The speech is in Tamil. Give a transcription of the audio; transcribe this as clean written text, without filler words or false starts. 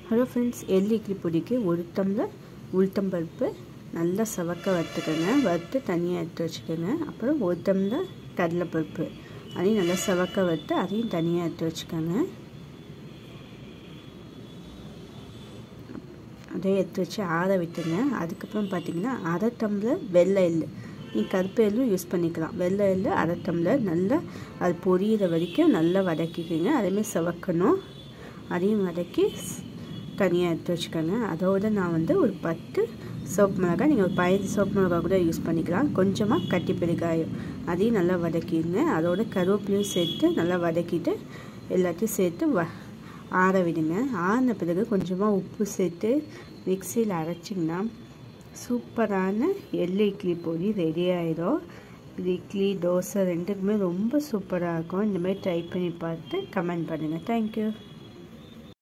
ஹலோ ஃப்ரெண்ட்ஸ், எள்ளு இட்லி பொடிக்கு ஒரு டம்ளர் உளுத்தம்பருப்பு நல்லா சவக்க வறுத்துக்கோங்க. வறுத்து தனியாக எடுத்து வச்சுக்கோங்க. அப்புறம் ஒரு டம்ளர் கடலைப்பருப்பு அதையும் நல்லா சவக்க வறுத்து அதையும் தனியாக எடுத்து வச்சுக்கோங்க. அதையும் எடுத்து வச்சு ஆற விட்டுங்க. அதுக்கப்புறம் பார்த்திங்கன்னா அரை டம்ளர் வெள்ளை எள்ளு, நீங்கள் கருப்பு எள்ளும் யூஸ் பண்ணிக்கலாம். வெள்ளை எள்ளு அரை டம்ளர் நல்லா அது பொரியிற வரைக்கும் நல்லா வதக்கிக்கோங்க. அதேமாதிரி சவக்கணும். அதையும் வதக்கி தனியாக எடுத்து வச்சுக்கோங்க. அதோடு நான் ஒரு 10 சோப்பு மிளகாய், நீங்கள் ஒரு 15 சோப்பு மிளகாய் கூட யூஸ் பண்ணிக்கலாம். கொஞ்சமாக கட்டி பெருங்காயம் அதையும் நல்லா வதக்கிடுங்க. அதோட கருவேப்பிலையும் சேர்த்து நல்லா வதக்கிட்டு எல்லாத்தையும் சேர்த்து ஆற விடுங்க. ஆறின பிறகு கொஞ்சமாக உப்பு சேர்த்து மிக்சியில் அரைச்சிங்கன்னா சூப்பரான எள்ளு இட்லி பொடி ரெடி ஆகிடும். இது இட்லி தோசை ரெண்டுக்குமே ரொம்ப சூப்பராக இருக்கும். இந்தமாதிரி ட்ரை பண்ணி பார்த்து கமெண்ட் பண்ணுங்கள். தேங்க்யூ.